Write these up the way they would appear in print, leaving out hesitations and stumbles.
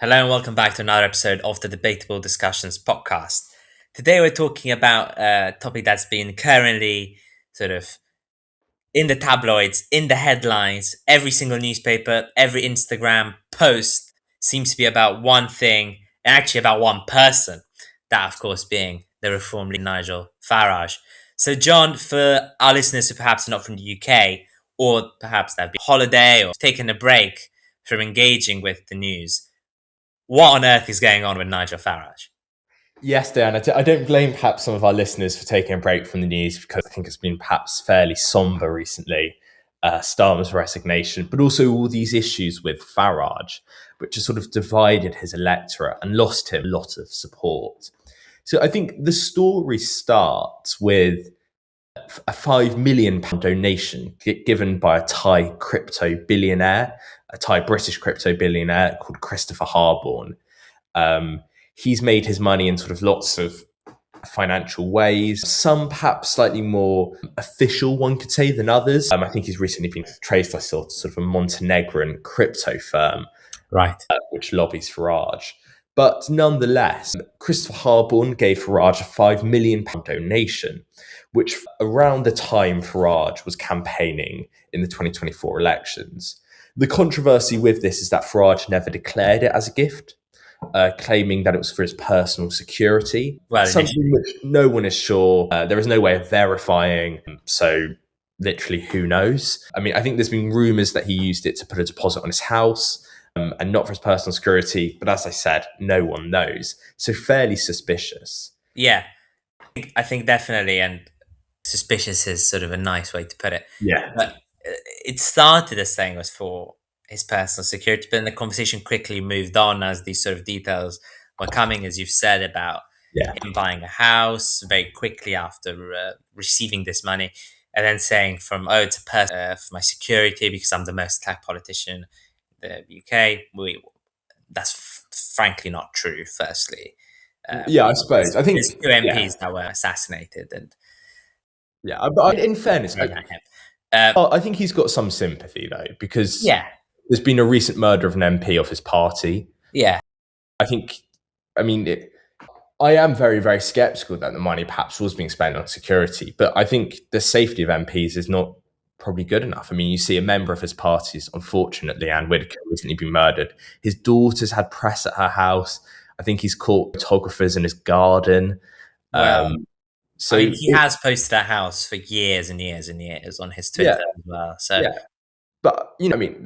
Hello and welcome back to another episode of the Debatable Discussions podcast. Today we're talking about a topic that's been currently sort of in the tabloids, in the headlines. Every single newspaper, every Instagram post seems to be about one thing, and actually about one person. That, of course, being the Reform leader Nigel Farage. So, John, for our listeners who perhaps are not from the UK, or perhaps they've been on holiday or taken a break from engaging with the news, what on earth is going on with Nigel Farage? Yes, Dan, I don't blame perhaps some of our listeners for taking a break from the news because I think it's been perhaps fairly somber recently. Starmer's resignation, but also all these issues with Farage, which has sort of divided his electorate and lost him a lot of support. So I think the story starts with a £5 million donation given by a Thai crypto billionaire, a Thai British crypto billionaire called Christopher Harborne. He's made his money in sort of lots of financial ways, some perhaps slightly more official, one could say, than others. I think he's recently been traced, I saw, to sort of a Montenegrin crypto firm, Right. which lobbies Farage. But nonetheless, Christopher Harborne gave Farage a £5 million donation, which around the time Farage was campaigning in the 2024 elections. The controversy with this is that Farage never declared it as a gift, claiming that it was for his personal security. Well, something which no one is sure. There is no way of verifying. So literally, who knows? I mean, I think there's been rumours that he used it to put a deposit on his house and not for his personal security. But as I said, no one knows. So fairly suspicious. Yeah, I think definitely, and suspicious is sort of a nice way to put it. Yeah. But it started as saying it was for his personal security, but then the conversation quickly moved on as these sort of details were coming, as you've said, about him buying a house very quickly after receiving this money, and then saying it's a person for my security because I'm the most attacked politician in the UK. That's frankly not true, firstly. I suppose. I think there's two MPs that were assassinated, and but in fairness, I think he's got some sympathy though, because there's been a recent murder of an MP of his party. Yeah, I think. I mean, I am very, very sceptical that the money perhaps was being spent on security, but I think the safety of MPs is not probably good enough. I mean, you see a member of his party's, unfortunately, Anne Whitaker, recently been murdered. His daughter's had press at her house. I think he's caught photographers in his garden. So I mean, he has posted a house for years and years and years on his Twitter as well. So, but I mean,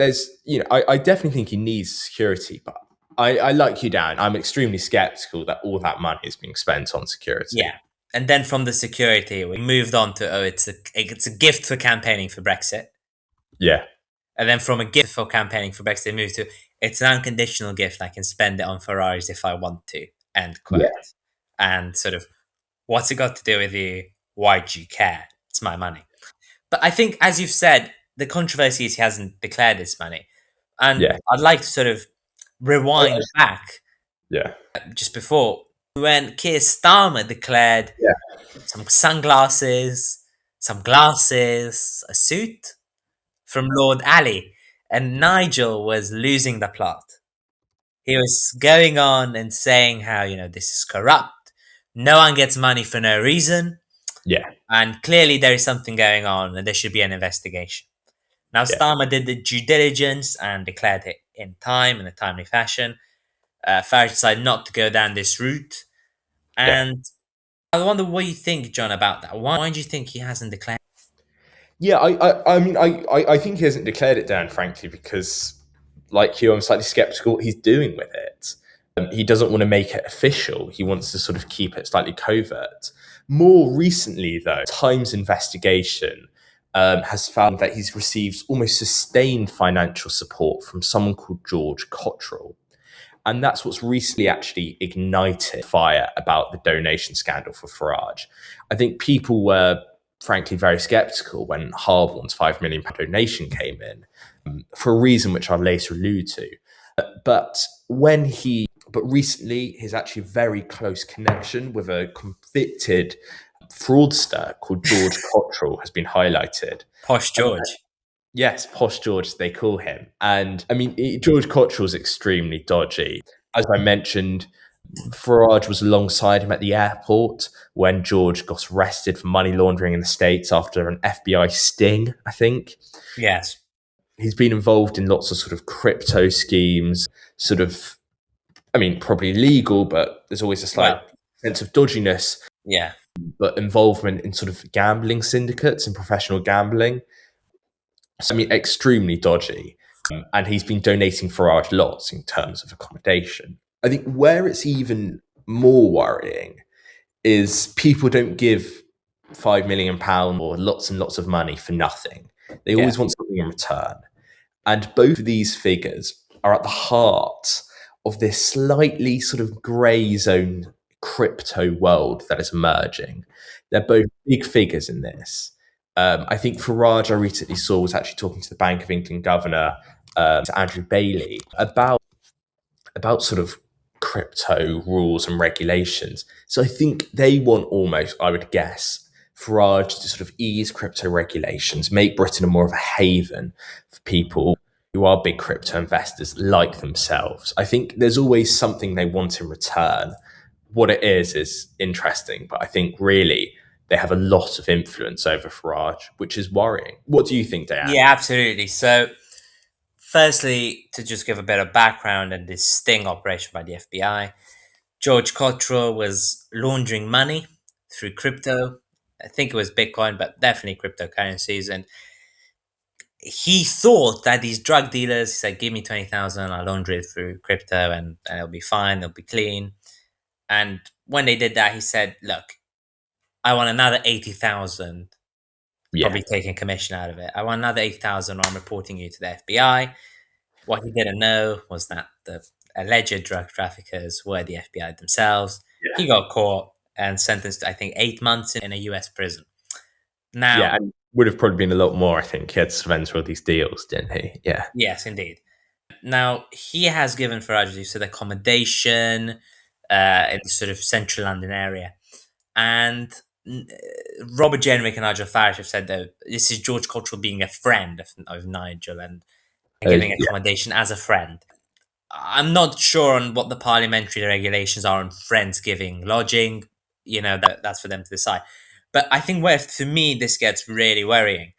I definitely think he needs security, but I like you, Dan. I'm extremely skeptical that all that money is being spent on security. Yeah, and then from the security, we moved on to it's a gift for campaigning for Brexit. Yeah, and then from a gift for campaigning for Brexit, they moved to it's an unconditional gift. I can spend it on Ferraris if I want to. End quote. And sort of, what's it got to do with you? Why do you care? It's my money. But I think, as you've said, the controversy is he hasn't declared his money. And I'd like to sort of rewind back just before when Keir Starmer declared some sunglasses, some glasses, a suit from Lord Ali, and Nigel was losing the plot. He was going on and saying how, this is corrupt. No one gets money for no reason. Yeah. And clearly there is something going on and there should be an investigation. Now, Starmer did the due diligence and declared it in time, in a timely fashion. Farage decided not to go down this route. And I wonder what you think, John, about that. Why do you think he hasn't declared? Yeah, I mean, I think he hasn't declared it down, frankly, because, like you, I'm slightly skeptical what he's doing with it. He doesn't want to make it official. He wants to sort of keep it slightly covert. More recently, though, Times investigation has found that he's received almost sustained financial support from someone called George Cottrell. And that's what's recently actually ignited fire about the donation scandal for Farage. I think people were, frankly, very skeptical when Harborne's £5 million donation came in, for a reason which I'll later allude to. But recently, his actually very close connection with a convicted fraudster called George Cottrell has been highlighted. Posh George. Yes, Posh George, they call him. And I mean, George Cottrell's extremely dodgy. as I mentioned, Farage was alongside him at the airport when George got arrested for money laundering in the States after an FBI sting, I think. Yes. He's been involved in lots of sort of crypto schemes, sort of, I mean, probably legal, but there's always a slight Well, sense of dodginess, yeah. but involvement in sort of gambling syndicates and professional gambling. So, I mean, extremely dodgy. And he's been donating Farage lots in terms of accommodation. I think where it's even more worrying is people don't give £5 million or lots and lots of money for nothing. They Yeah. always want something in return. And both of these figures are at the heart of this slightly sort of grey zone crypto world that is emerging. They're both big figures in this. I think Farage, I recently saw, was actually talking to the Bank of England governor, to Andrew Bailey, about sort of crypto rules and regulations. So I think they want almost, I would guess, Farage to sort of ease crypto regulations, make Britain a more of a haven for people who are big crypto investors like themselves. I think there's always something they want in return. What it is interesting, but I think really they have a lot of influence over Farage, which is worrying. What do you think, Diane? Yeah, absolutely. So, firstly, to just give a bit of background on this sting operation by the FBI, George Cottrell was laundering money through crypto. I think it was Bitcoin, but definitely cryptocurrencies. And he thought that these drug dealers, he said, give me 20,000, I'll launder it through crypto and it'll be fine, it'll be clean. And when they did that, he said, look, I want another 80,000, Yeah, probably taking commission out of it. I want another 80,000 or I'm reporting you to the FBI. What he didn't know was that the alleged drug traffickers were the FBI themselves. yeah, He got caught and sentenced to, I think, 8 months in a US prison. yeah, Now, and would have probably been a lot more. I think he had to enter all these deals, didn't he? Yeah, yes, indeed. Now, he has given Farage use of accommodation in the sort of central London area. And Robert Jenrick and Nigel Farage have said that this is George Cottrell being a friend of Nigel and giving yeah, accommodation as a friend. I'm not sure on what the parliamentary regulations are on friends giving lodging. That's for them to decide. But I think where, for me, this gets really worrying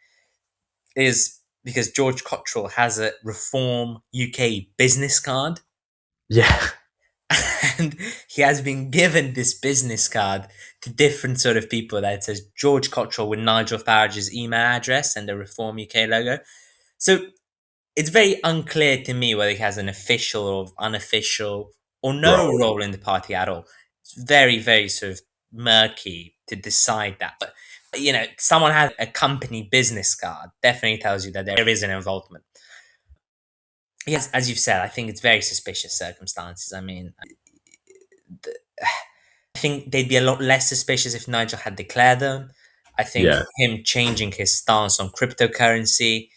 is because George Cottrell has a Reform UK business card, yeah. and he has been given this business card to different sort of people that says George Cottrell with Nigel Farage's email address and the Reform UK logo. So it's very unclear to me whether he has an official or unofficial or no Right. role in the party at all. It's very, very sort of murky to decide that. But, someone has a company business card definitely tells you that there is an involvement. Yes, as you've said, I think it's very suspicious circumstances. I mean, I think they'd be a lot less suspicious if Nigel had declared them. I think Yeah, him changing his stance on cryptocurrency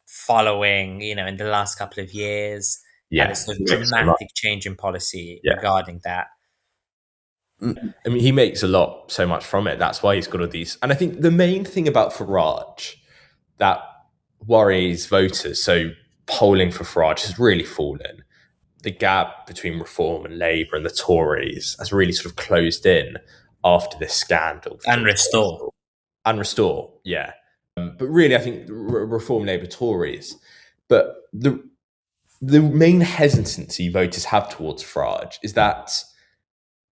following, in the last couple of years, had a yeah. sort of He makes a lot. dramatic change in policy Yeah. regarding that. I mean, he makes so much from it. That's why he's got all these. And I think the main thing about Farage that worries voters, so polling for Farage has really fallen. The gap between Reform and Labour and the Tories has really sort of closed in after this scandal for And George restore. Cottrell. And Restore, yeah. But really, I think Reform, Labour, Tories. But the main hesitancy voters have towards Farage is that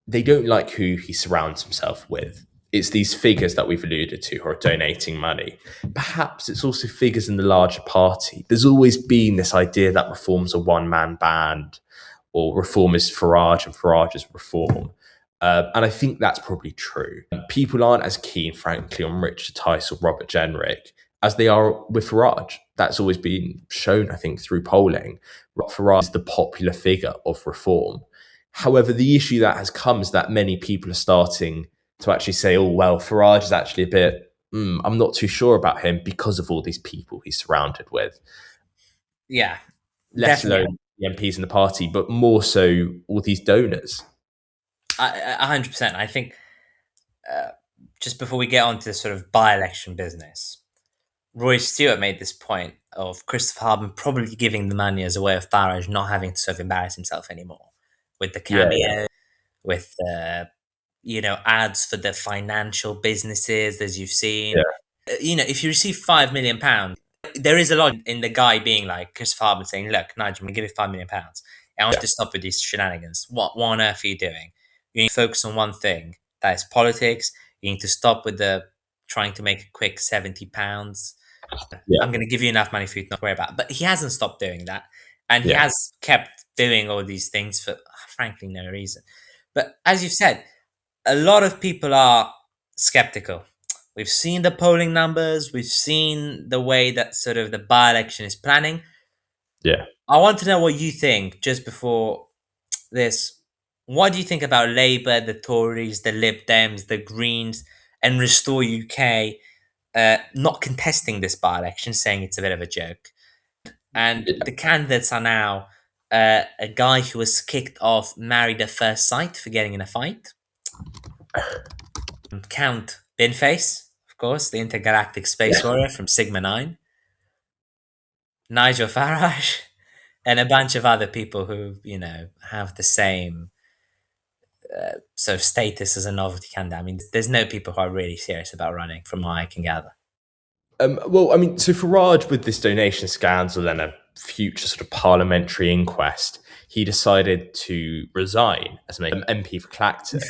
they don't like who he surrounds himself with. It's these figures that we've alluded to who are donating money. Perhaps it's also figures in the larger party. There's always been this idea that Reform's a one man band, or Reform is Farage and Farage is Reform. And I think that's probably true. People aren't as keen, frankly, on Richard Tice or Robert Jenrick as they are with Farage. That's always been shown, I think, through polling. Farage is the popular figure of Reform. However, the issue that has come is that many people are starting to actually say, oh, well, Farage is actually a bit, I'm not too sure about him because of all these people he's surrounded with, Yeah, less definitely. alone the MPs in the party, but more so all these donors. 100%. I think just before we get on to the sort of by-election business, Roy Stewart made this point of Christopher Harbin probably giving the money as a way of Farage not having to sort of embarrass himself anymore. with the Yeah, yeah, cameo, with ads for the financial businesses, as you've seen. yeah, If you receive £5 million, there is a lot in the guy being like Christopher Harbin saying, "Look, Nigel, I'm gonna give you £5 million. I want you yeah, to stop with these shenanigans. What on earth are you doing? You need to focus on one thing. That is politics. You need to stop with the trying to make a quick £70. yeah, I'm gonna give you enough money for you to not worry about." But he hasn't stopped doing that, and he yeah, has kept doing all these things for frankly no reason. But as you've said, a lot of people are skeptical. We've seen the polling numbers, we've seen the way that sort of the by election is planning. yeah. I want to know what you think just before this. What do you think about Labour, the Tories, the Lib Dems, the Greens, and Restore UK not contesting this by election, saying it's a bit of a joke? And the candidates are now a guy who was kicked off Married at First Sight for getting in a fight. Count Binface, of course, the intergalactic space Yeah. warrior from Sigma 9, Nigel Farage, and a bunch of other people who, have the same sort of status as a novelty candidate. I mean, there's no people who are really serious about running, from what I can gather. Well, I mean, so Farage, with this donation scandal and a future sort of parliamentary inquest, he decided to resign as an MP for Clacton.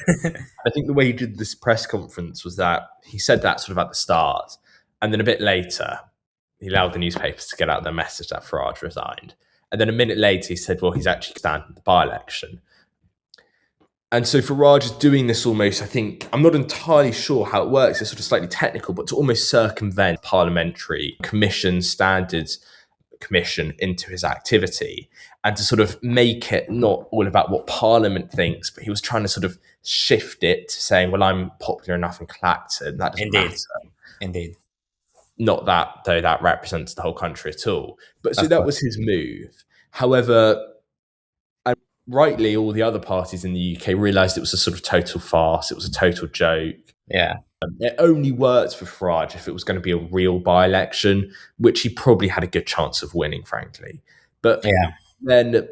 I think the way he did this press conference was that he said that sort of at the start, and then a bit later, he allowed the newspapers to get out their message that Farage resigned. And then a minute later, he said, well, he's actually standing the by election. And so Farage is doing this almost, I think, I'm not entirely sure how it works, it's sort of slightly technical, but to almost circumvent parliamentary commission standards commission into his activity and to sort of make it not all about what Parliament thinks, but he was trying to sort of shift it to saying, well, I'm popular enough in Clacton, that doesn't Indeed. matter. Indeed. Not that, though, that represents the whole country at all. But so Of that course. was his move. However, rightly, all the other parties in the UK realised it was a sort of total farce. It was a total joke. Yeah. It only worked for Farage if it was going to be a real by-election, which he probably had a good chance of winning, frankly. But Yeah. then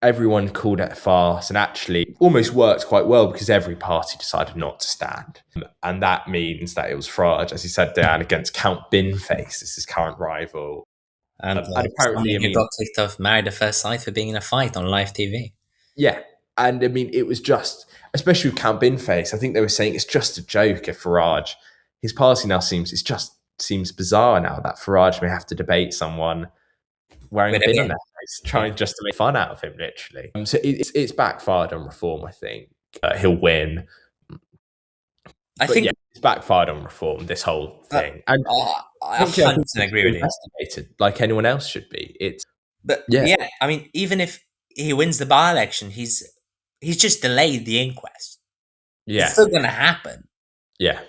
everyone called it a farce and actually almost worked quite well because every party decided not to stand. And that means that it was Farage, as he said, down against Count Binface, this is his current rival. And And apparently, someone who got kicked off Married at First Sight for being in a fight on live TV. yeah. And I mean, it was just, especially with Count Binface, I think they were saying it's just a joke if Farage, his party now seems bizarre now that Farage may have to debate someone wearing With a a bin on bin. their face, trying just to make fun out of him, literally. So it's backfired on Reform, I think. He'll win. I But think yeah, it's backfired on Reform, this whole thing. And I frankly, I think 100% agree with you. investigated like anyone else should be. It's, But yeah, yeah, I mean, even if he wins the by election, he's just delayed the inquest. It's yeah, still going to happen. yeah.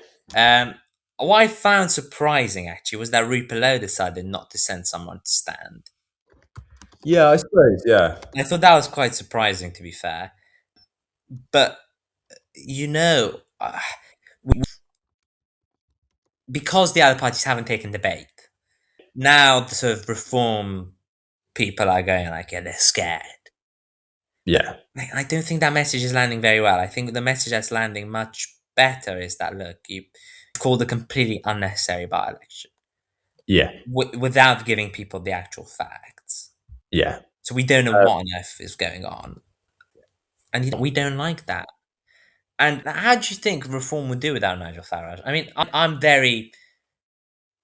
What I found surprising actually was that Rupert decided not to send someone to stand. Yeah, I suppose, yeah. I thought that was quite surprising, to be fair. But you know, because the other parties haven't taken debate, now the sort of reform people are going like, yeah, they're scared. Yeah. Like, I don't think that message is landing very well. I think the message that's landing much better is that, look, you called a completely unnecessary by-election Yeah. without giving people the actual facts. Yeah. So we don't know what on earth is going on. And we don't like that. And how do you think reform would do without Nigel Farage? I mean, I'm very,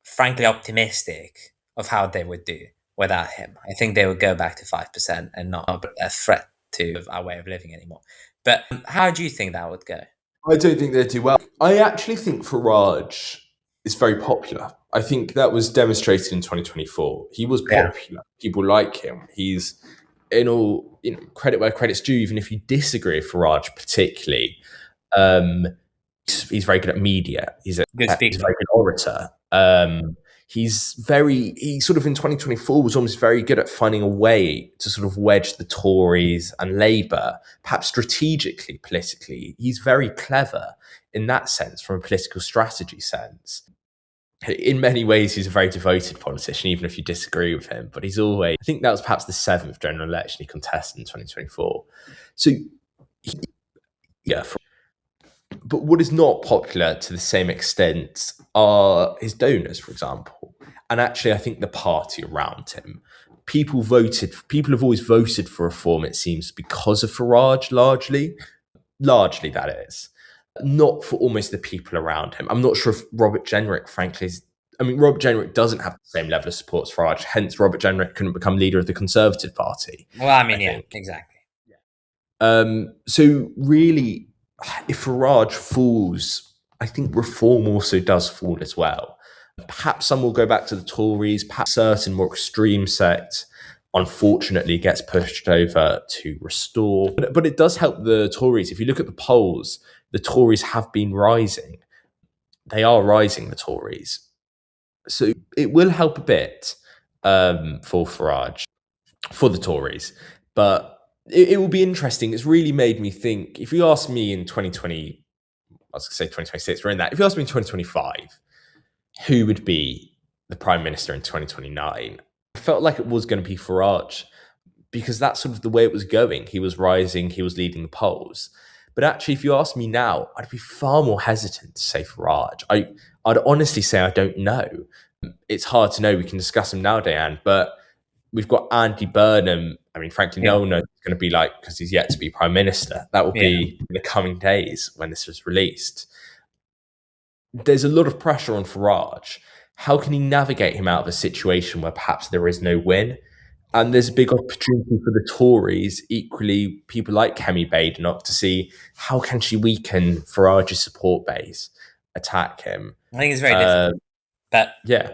frankly, optimistic of how they would do without him. I think they would go back to 5% and not a threat to our way of living anymore. But how do you think that would go? I don't think they'd do well. I actually think Farage is very popular. I think that was demonstrated in 2024. He was Yeah. popular. People like him. He's, in all, credit where credit's due, even if you disagree with Farage particularly. He's very good at media. He's a Good very good orator. He sort of in 2024 was almost very good at finding a way to sort of wedge the Tories and Labour, perhaps strategically, politically. He's very clever in that sense, from a political strategy sense. In many ways, he's a very devoted politician, even if you disagree with him. But I think that was perhaps the 7th general election he contested in 2024. So, yeah, but what is not popular to the same extent are his donors, for example. And actually, I think the party around him. People have always voted for reform, it seems, because of Farage, largely that is. Not for almost the people around him. I'm not sure if Robert Jenrick, frankly, is. I mean, Robert Jenrick doesn't have the same level of support as Farage, hence Robert Jenrick couldn't become leader of the Conservative Party, Well, I I mean, yeah, think. exactly. So really, if Farage falls, I think reform also does fall as well. Perhaps some will go back to the Tories, perhaps a certain more extreme sect, unfortunately, gets pushed over to restore. But it does help the Tories. If you look at the polls, the Tories have been rising. They are rising, the Tories. So it will help a bit for Farage, for the Tories. But it will be interesting. It's really made me think. If you ask me in 2020, I was going to say 2026, we're in that. If you ask me in 2025, who would be the Prime Minister in 2029, I felt like it was going to be Farage because that's sort of the way it was going. He was rising, he was leading the polls. But actually, if you ask me now, I'd be far more hesitant to say Farage. I'd honestly say I don't know. It's hard to know. We can discuss him now, Diane, but we've got Andy Burnham. I mean, frankly, Yeah, no one knows what it's going to be like because he's yet to be prime minister. That will yeah. be in the coming days when this was released. There's a lot of pressure on Farage. How can he navigate him out of a situation where perhaps there is no win? And there's a big opportunity for the Tories, equally people like Kemi Badenoch, to see how can she weaken Farage's support base, attack him. I think it's very difficult. But Yeah,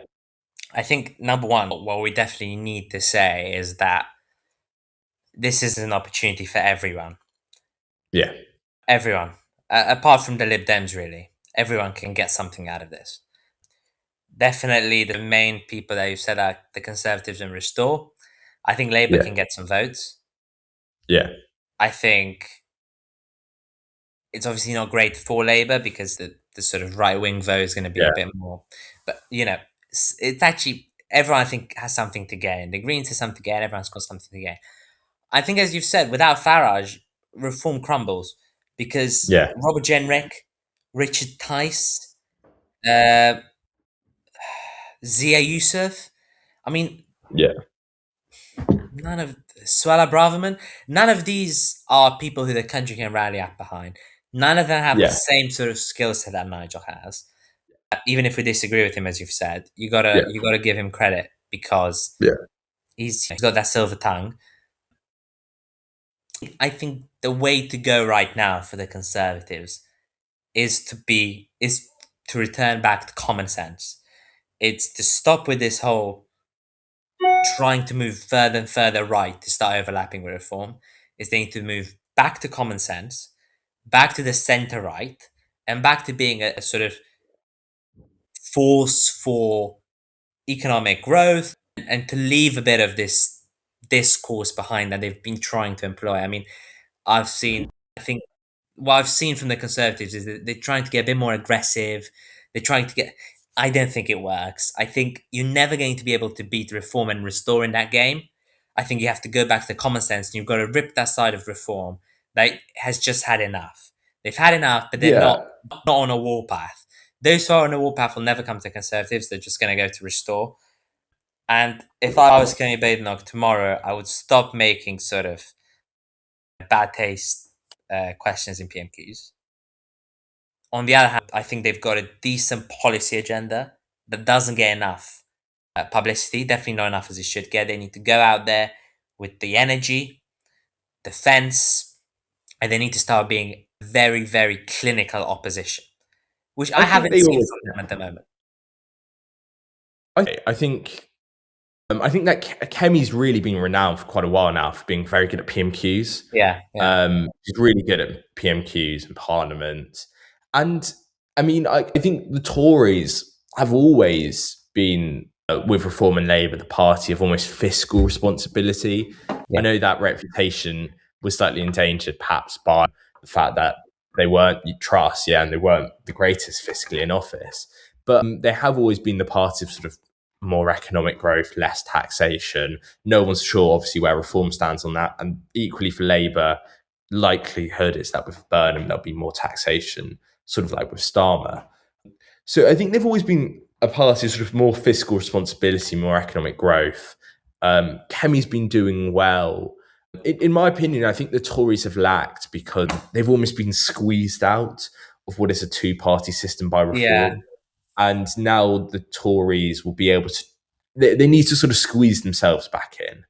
I think number one, what we definitely need to say is that this is an opportunity for everyone. yeah, Everyone. Apart from the Lib Dems, really. Everyone can get something out of this. Definitely the main people that you said are the Conservatives and Restore. I think Labour yeah, can get some votes. yeah, I think it's obviously not great for Labour because the sort of right wing vote is going to be a yeah, bit more. But, it's actually, everyone I think has something to gain. The Greens has something to gain, everyone's got something to gain. I think, as you've said, without Farage, reform crumbles because yeah, Robert Jenrick, Richard Tice, uh, Zia Yusuf, I mean, yeah, none of Swala Braverman, none of these are people who the country can rally up behind. None of them have the yeah, same sort of skill set that Nigel has. Even if we disagree with him, as you've said, yeah, you gotta give him credit because yeah. he's got that silver tongue. I think the way to go right now for the Conservatives is to return back to common sense. It's to stop with this whole trying to move further and further right to start overlapping with reform. Is they need to move back to common sense, back to the center right, and back to being a sort of force for economic growth and to leave a bit of this discourse behind that they've been trying to employ. I mean, I've seen, I think what I've seen from the Conservatives is that they're trying to get a bit more aggressive. They're trying to get. I don't think it works. I think you're never going to be able to beat reform and restore in that game. I think you have to go back to common sense and you've got to rip that side of reform that has just had enough. They've had enough, but they're Yeah. not on a warpath. Those who are on a warpath will never come to Conservatives. They're just going to go to restore. And if I was Kenny Badenoch tomorrow, I would stop making sort of bad taste questions in PMQs. On the other hand, I think they've got a decent policy agenda that doesn't get enough publicity, definitely not enough as it should get. They need to go out there with the energy, defense, and they need to start being very, very clinical opposition, which I I think haven't they seen all. from them at the moment. I think. I think that Kemi's really been renowned for quite a while now for being very good at PMQs. Yeah, yeah, He's really good at PMQs and Parliament. And I mean, I think the Tories have always been, with Reform and Labour, the party of almost fiscal responsibility. I yeah. know that reputation was slightly endangered perhaps by the fact that they weren't trust, yeah, and they weren't the greatest fiscally in office. But they have always been the party of sort of more economic growth, less taxation. No one's sure, obviously, where reform stands on that. And equally for Labour, likelihood is that with Burnham there'll be more taxation, sort of like with Starmer. So I think they've always been a party of sort of more fiscal responsibility, more economic growth. Kemi's been doing well. In my opinion, I think the Tories have lacked because they've almost been squeezed out of what is a two-party system by Yeah. reform. And now the Tories will be able to, they need to sort of squeeze themselves back in.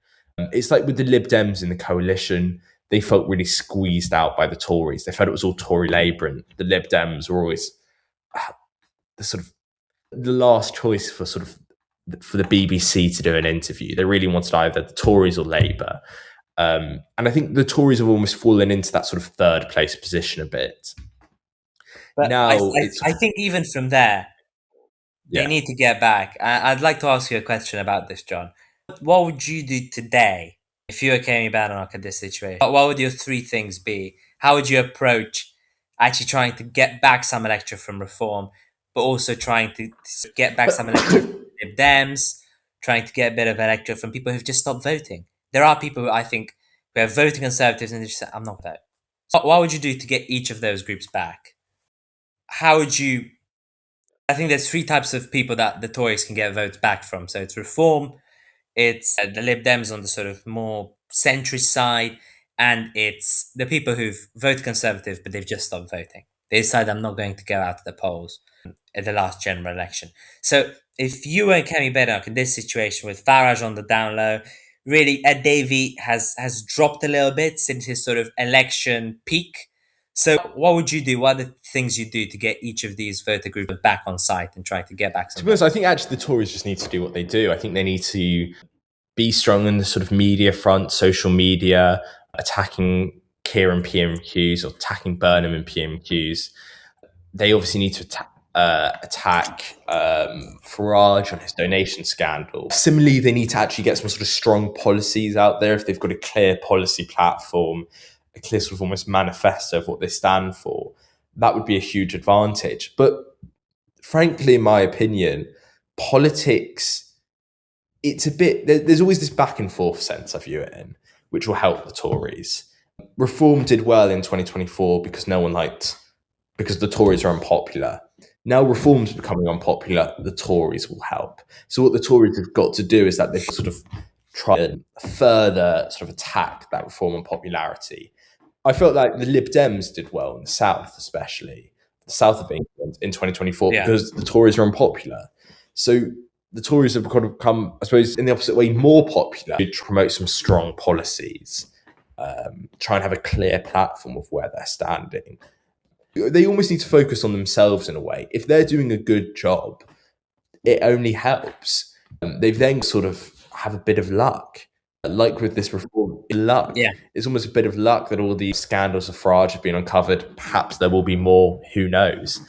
It's like with the Lib Dems in the coalition, they felt really squeezed out by the Tories. They felt it was all Tory Labour, and the Lib Dems were always the sort of the last choice for sort of for the BBC to do an interview. They really wanted either the Tories or Labour. And I think the Tories have almost fallen into that sort of third place position a bit. But Now it's I think even from there, they yeah. need to get back. I'd like to ask you a question about this, John. What would you do today if you were Kemi Badenoch in this situation? What would your three things be? How would you approach actually trying to get back some electorate from reform, but also trying to get back some electorate from Lib Dems, trying to get a bit of electorate from people who've just stopped voting? There are people who I think who are voting Conservatives and they just say, I'm not voting. So what would you do to get each of those groups back? How would you I think there's three types of people that the Tories can get votes back from. So it's Reform, it's the Lib Dems on the sort of more centrist side, and it's the people who've voted Conservative but they've just stopped voting. They decide I'm not going to go out to the polls at the last general election. So if you were Kemi Badenoch in this situation with Farage on the down low, really Ed Davey has dropped a little bit since his sort of election peak. So what would you do? What are the things you do to get each of these voter groups back on site and try to get back some To be honest, votes? I think actually the Tories just need to do what they do. I think they need to be strong in the sort of media front, social media, attacking Kieran PMQs or attacking Burnham and PMQs. They obviously need to attack Farage on his donation scandal. Similarly, they need to actually get some sort of strong policies out there. If they've got a clear policy platform, a clear sort of almost manifesto of what they stand for, that would be a huge advantage. But frankly, in my opinion, politics, it's a bit, there's always this back and forth sense I view it in, which will help the Tories. Reform did well in 2024 because because the Tories are unpopular. Now Reform's becoming unpopular, the Tories will help. So what the Tories have got to do is that they've sort of try and further sort of attack that Reform unpopularity. I felt like the Lib Dems did well in the South, especially the South of England in 2024, Yeah. because the Tories are unpopular. So the Tories have kind of become, I suppose, in the opposite way, more popular to promote some strong policies, try and have a clear platform of where they're standing. They almost need to focus on themselves in a way. If they're doing a good job, it only helps. They've then sort of have a bit of luck. Like with this reform, luck. Yeah. It's almost a bit of luck that all these scandals of Farage have been uncovered. Perhaps there will be more. Who knows?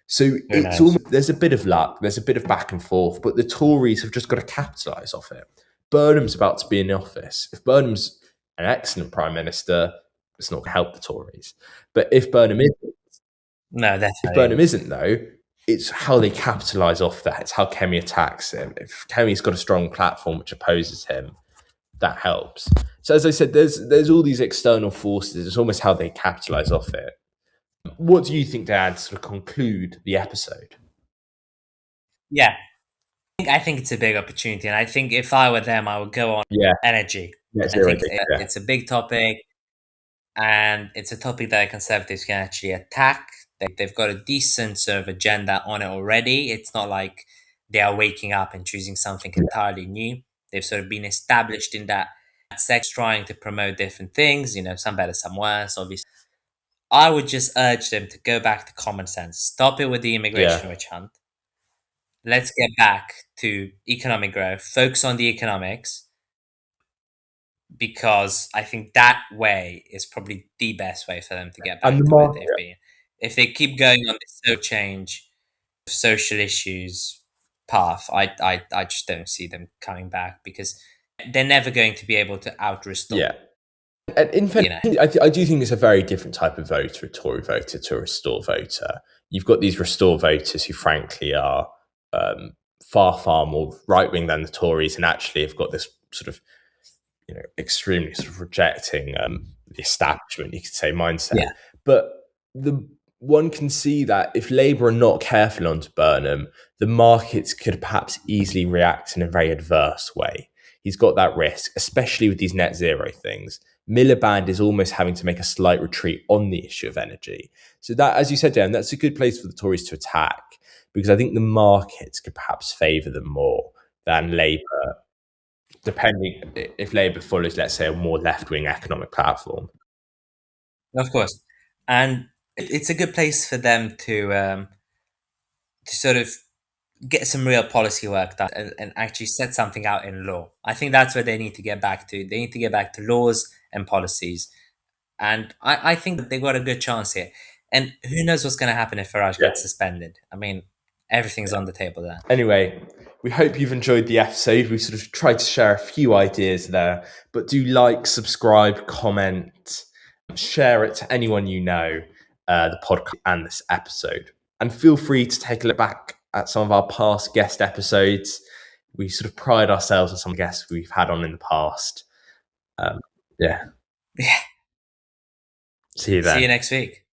So it's almost, there's a bit of luck, there's a bit of back and forth, but the Tories have just got to capitalise off it. Burnham's about to be in office. If Burnham's an excellent prime minister, it's not going to help the Tories. But if Burnham isn't, No, if definitely. Burnham isn't though, it's how they capitalise off that. It's how Kemi attacks him. If Kemi's got a strong platform which opposes him, that helps. So as I said, there's all these external forces. It's almost how they capitalise off it. What do you think, Dan, to sort of conclude the episode? Yeah. I think it's a big opportunity. And I think if I were them, I would go on Yeah, energy. net I zero. think Yeah, it's a big topic and it's a topic that Conservatives can actually attack. They've got a decent sort of agenda on it already. It's not like they are waking up and choosing something entirely new. They've sort of been established in that sex, trying to promote different things, some better, some worse, obviously. I would just urge them to go back to common sense. Stop it with the immigration yeah. witch hunt. Let's get back to economic growth. Focus on the economics because I think that way is probably the best way for them to get And back the to where market, they've been. If they keep going on this social change, social issues path, I just don't see them coming back because they're never going to be able to out restore. yeah. And in fact, You know. I do think it's a very different type of voter, a Tory voter to a Restore voter. You've got these Restore voters who, frankly, are far, far more right wing than the Tories, and actually have got this sort of, extremely sort of rejecting the establishment, you could say, mindset. Yeah. But the one can see that if Labour are not careful onto Burnham, the markets could perhaps easily react in a very adverse way. He's got that risk, especially with these net zero things. Miliband is almost having to make a slight retreat on the issue of energy. So that, as you said, Dan, that's a good place for the Tories to attack, because I think the markets could perhaps favour them more than Labour, depending if Labour follows, let's say, a more left-wing economic platform. Of course. And it's a good place for them to sort of get some real policy work done and actually set something out in law. I think that's where they need to get back to. They need to get back to laws and policies. And I think that they got a good chance here. And who knows what's going to happen if Farage Yeah. gets suspended? I mean, everything's on the table there. Anyway, we hope you've enjoyed the episode. We sort of tried to share a few ideas there, but do like, subscribe, comment, share it to anyone you know, the podcast and this episode. And feel free to take a look back at some of our past guest episodes. We sort of pride ourselves on some guests we've had on in the past. Yeah. Yeah. See you then. See you next week.